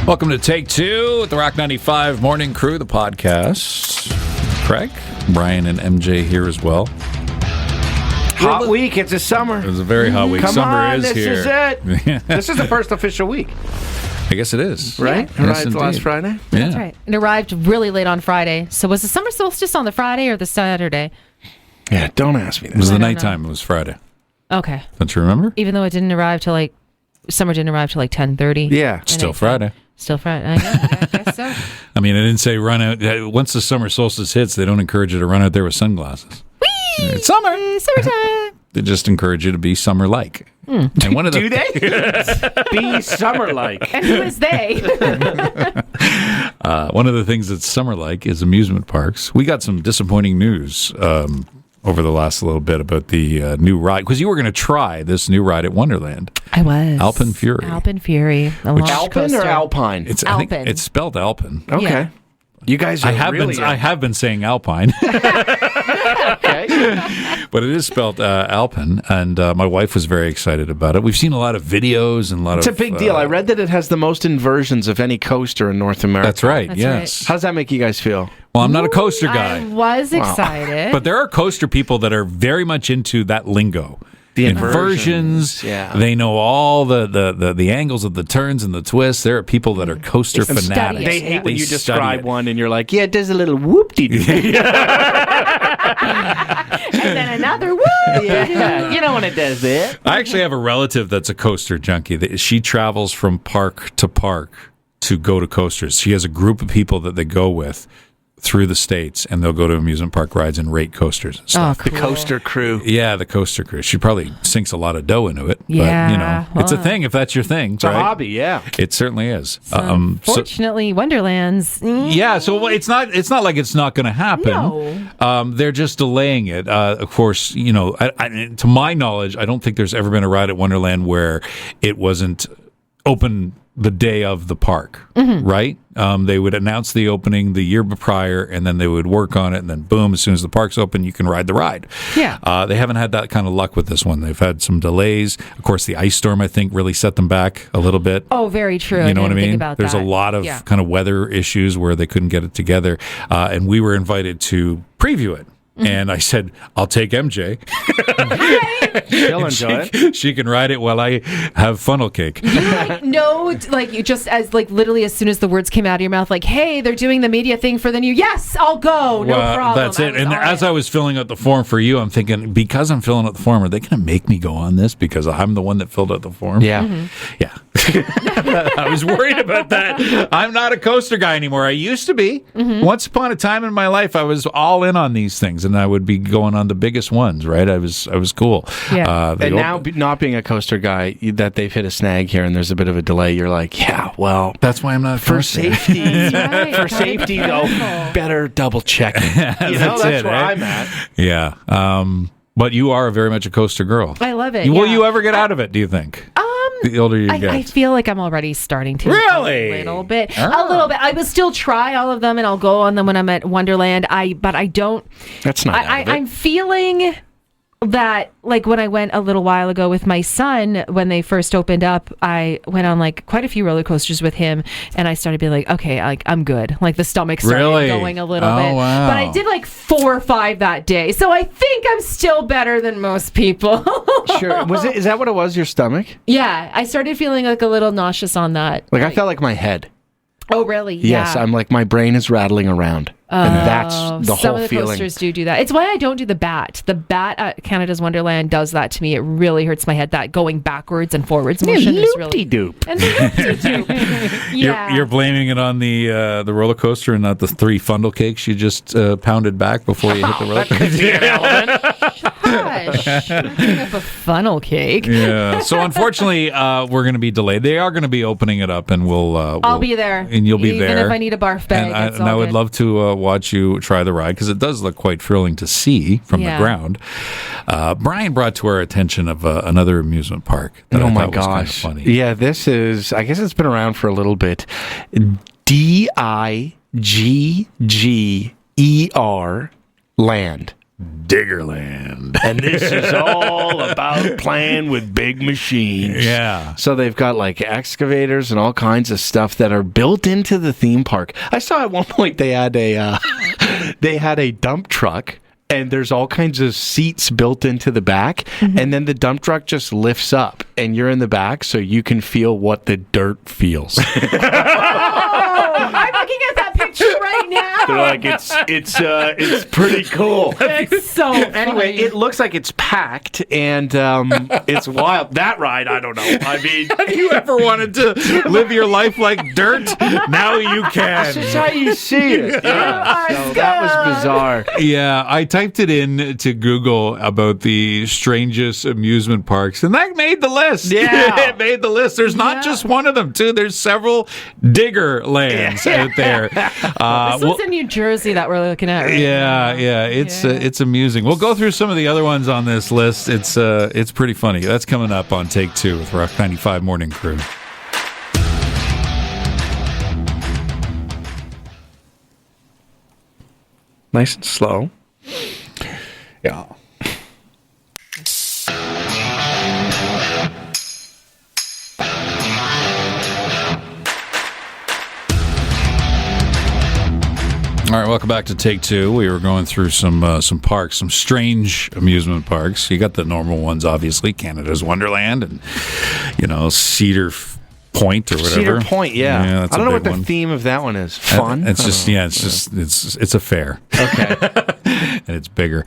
Welcome to Take Two with the Rock 95 Morning Crew, the podcast. Craig, Brian, and MJ here as well. Hot week. It's a summer. It was a very hot week. Come Summer on, is this here. is it. This is the first official week, I guess it is. right? Yes, Arrived indeed. last Friday. Yeah. That's right. It arrived really late on Friday. So was the summer solstice on the Friday or the Saturday? Yeah, don't ask me It was that. the I don't nighttime. It was Friday. Okay. Don't you remember? Even though it didn't arrive till summer didn't arrive till 10:30. Yeah. Still Friday. Still Friday. I guess so. I mean, I didn't say run out. Once the summer solstice hits, they don't encourage you to run out there with sunglasses. Whee! It's summer. Summertime. They just encourage you to be summer-like. And one of the Do they? Be summer-like. And who is they? One of the things that's summer-like is amusement parks. We got some disappointing news over the last little bit about the new ride, because you were going to try this new ride at Wonderland. I was. Alpine Fury. Alpine Fury. A launch Alpine or coaster. Alpine? I think Alpine. it's spelled Alpine. Okay. Yeah. You guys are I really... have been saying Alpine, Okay. but it is spelled Alpine, and my wife was very excited about it. We've seen a lot of videos and a lot It's of... a big deal. I read that it has the most inversions of any coaster in North America. That's right, That's yes. How does that make you guys feel? Well, I'm not a coaster guy, I was excited. but there are coaster people that are very much into that lingo. The Inversions, yeah. They know all the angles of the turns and the twists. There are people that are coaster They study fanatics. it. They hate when you study describe it. one and you're like, yeah, it does a little whoop-de-doo. And then another woo. Yeah. You know when it does that. I actually have a relative that's a coaster junkie. She travels from park to park to go to coasters. She has a group of people that they go with through the states, and they'll go to amusement park rides and rate coasters and Oh, stuff. cool. The coaster crew. Yeah, the coaster cruise. She probably sinks a lot of dough into it. Yeah, but, it's a well. thing if that's your thing. It's a hobby, yeah. It certainly is. Fortunately, Wonderland's. Yeah, so it's not like it's not going to happen. No. They're just delaying it. Of course, to my knowledge, I don't think there's ever been a ride at Wonderland where it wasn't open the day of the park, right? They would announce the opening the year prior, and then they would work on it, and then boom, as soon as the park's open, you can ride the ride. Yeah. They haven't had that kind of luck with this one. They've had some delays. Of course, the ice storm, I think, really set them back a little bit. Oh, very true. You know what I didn't think mean? about There's that. a lot of Yeah. kind of weather issues where they couldn't get it together. And we were invited to preview it. And I said, I'll take MJ. She'll enjoy it. She can ride it while I have funnel cake. You just as literally as soon as the words came out of your mouth, like, hey, they're doing the media thing for the new. Yes, I'll go. No problem. That's it. And as I I was filling out the form for you, I'm thinking, because I'm filling out the form, are they going to make me go on this because I'm the one that filled out the form? Yeah. Yeah. I was worried about that. I'm not a coaster guy anymore. I used to be. Once upon a time in my life, I was all in on these things, and I would be going on the biggest ones, right? I was cool. Yeah. And now, not being a coaster guy, that they've hit a snag here and there's a bit of a delay, you're like, yeah, well, That's why I'm not a for coaster. safety, right. for safety though, better double check it. That's it, where eh? I'm at. Yeah. But you are very much a coaster girl. I love it. Will yeah. you ever get out of it, do you think? The older you get. I feel like I'm already starting to. Really? A little bit. Oh. A little bit. I will still try all of them, and I'll go on them when I'm at Wonderland. But I don't. That's not out of it. I'm feeling that, like, when I went a little while ago with my son, when they first opened up, I went on quite a few roller coasters with him, and I started being like, okay, I'm good. Like, the stomach started Really? going a little Oh, bit. wow. But I did 4 or 5 that day, so I think I'm still better than most people. Sure. Is that what it was, your stomach? Yeah, I started feeling a little nauseous on that. I felt like my head. Oh, really? Yes, Yeah. I'm like, my brain is rattling around. And that's the Some whole of the feeling. coasters do that. It's why I don't do the bat. The bat at Canada's Wonderland does that to me. It really hurts my head. That going backwards and forwards motion is really. Loop-de-doop. And the loop-de-doop. Yeah. You're blaming it on the roller coaster and not the 3 fundle cakes you just pounded back before you hit the roller coaster. Gosh, bring up a funnel cake. Yeah. So unfortunately, we're going to be delayed. They are going to be opening it up, and I'll be there. and you'll be Even there. if I need a barf bag. And I would love to watch you try the ride because it does look quite thrilling to see from the Yeah. ground. Brian brought to our attention of another amusement park. That Oh I my thought was kind of gosh. funny. Yeah, this is, I guess it's been around for a little bit. Digger Land. Diggerland. and this is all about playing with big machines. Yeah. So they've got like excavators and all kinds of stuff that are built into the theme park. I saw at one point they had a dump truck. And there's all kinds of seats built into the back. Mm-hmm. And then the dump truck just lifts up and you're in the back so you can feel what the dirt feels. I'm looking at that picture right now. They're like, it's pretty cool. It's so funny. Anyway, it looks like it's packed and it's wild. That ride, I don't know. I mean, Have you ever wanted to live your life like dirt? Now you can. that's how you see it. Yeah. So that was bizarre. Yeah, I typed it in to Google about the strangest amusement parks, and that made the list. Yeah. It made the list. There's not just one of them, too. There's several digger lands out there. This one's in New Jersey that we're looking at. Right Yeah, now. it's amusing. We'll go through some of the other ones on this list. It's pretty funny. That's coming up on Take Two with Rock 95 Morning Crew. Nice and slow. Yeah. All right, welcome back to Take Two. We were going through some parks, some strange amusement parks. You got the normal ones, obviously, Canada's Wonderland, and Cedar Point or whatever. Cedar Point, yeah. That's I don't know what big the one. theme of that one is. Fun? It's just it's a fair. Okay. And it's bigger.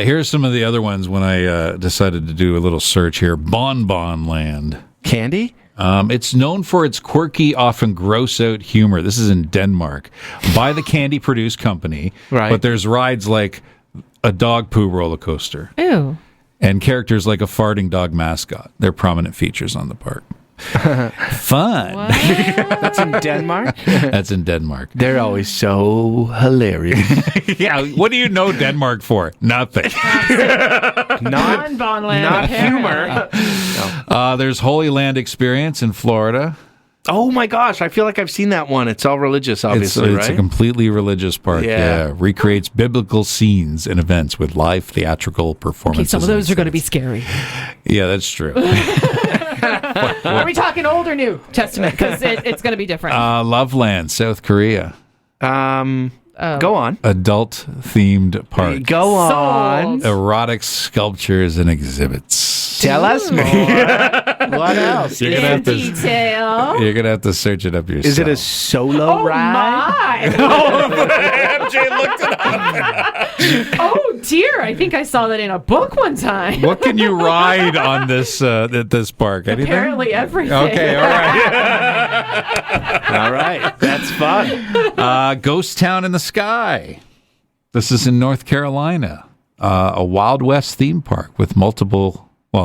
Here's some of the other ones when I decided to do a little search here. Bonbon Land. Candy? It's known for its quirky, often gross-out humor. This is in Denmark. By the Candy Produce Company. Right. But there's rides like a dog poo roller coaster. Ew. And characters like a farting dog mascot. They're prominent features on the park. Fun. That's in Denmark? That's in Denmark. They're always so hilarious. Yeah, what do you know Denmark for? Nothing. Bonbon Land. Not apparently. humor. There's Holy Land Experience in Florida. Oh my gosh, I feel like I've seen that one. It's all religious, obviously, It's right? a completely religious park. Yeah. Recreates biblical scenes and events with live theatrical Okay, performances. some of those are going to be scary. Yeah, that's true. Are we talking Old or New Testament? Because it's going to be different. Loveland, South Korea. Go on. Adult-themed park. Go on. Sold. Erotic sculptures and exhibits. Tell us more. What else? You're gonna In have to- detail. You're going to have to search it up yourself. Is it a solo Oh ride? my! MJ looked it up. Oh dear! I think I saw that in a book one time. What can you ride on this at this park? Anything? Apparently everything. Okay, all right. All right. That's fun. Ghost Town in the Sky. This is in North Carolina. A Wild West theme park with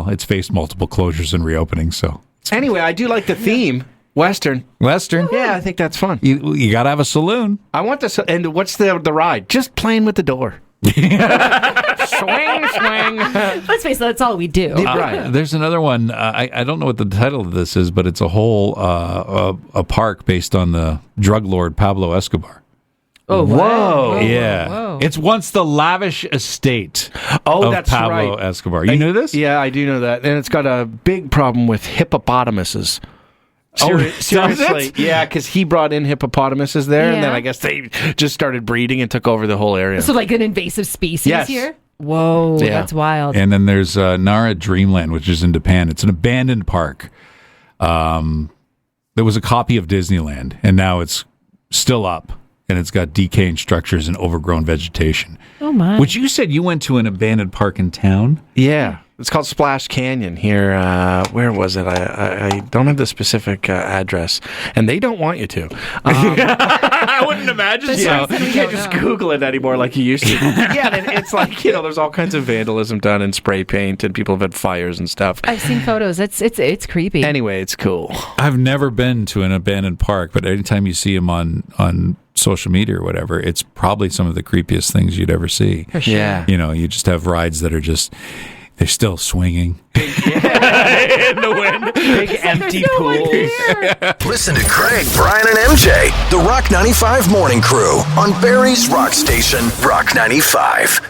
it's faced multiple closures and reopenings. So Anyway, I do like the theme. Western. Western. Yeah, I think that's fun. You got to have a saloon. I want this. And what's the ride? Just playing with the door. Swing. Let's face it, that's all we do. Right. There's another one. I don't know what the title of this is, but it's a whole a park based on the drug lord Pablo Escobar. Oh, Whoa. Yeah. whoa. It's once the lavish estate Oh, of that's Pablo right. Escobar. You knew this? Yeah, I do know that. And it's got a big problem with hippopotamuses. does Seriously. it? Yeah, because he brought in hippopotamuses there, and then Yeah. I guess they just started breeding and took over the whole area. So like an invasive species Yes. here? Whoa, Yeah. that's wild. And then there's Nara Dreamland, which is in Japan. It's an abandoned park. There was a copy of Disneyland, and now it's still up, and it's got decaying structures and overgrown vegetation. Oh my. Which you said you went to an abandoned park in town? Yeah. It's called Splash Canyon here. Where was it? I don't have the specific address, and they don't want you to. I wouldn't imagine That's so. right. You can't just Google it anymore like you used to. Yeah, and it's like, there's all kinds of vandalism done and spray paint, and people have had fires and stuff. I've seen photos. It's creepy. Anyway, it's cool. I've never been to an abandoned park, but anytime you see them on social media or whatever, it's probably some of the creepiest things you'd ever see. For sure. Yeah. You just have rides that are they're still swinging. In the wind. Big empty There's no one pools. here. Listen to Craig, Brian, and MJ, the Rock 95 Morning Crew on Barrie's Rock Station, Rock 95.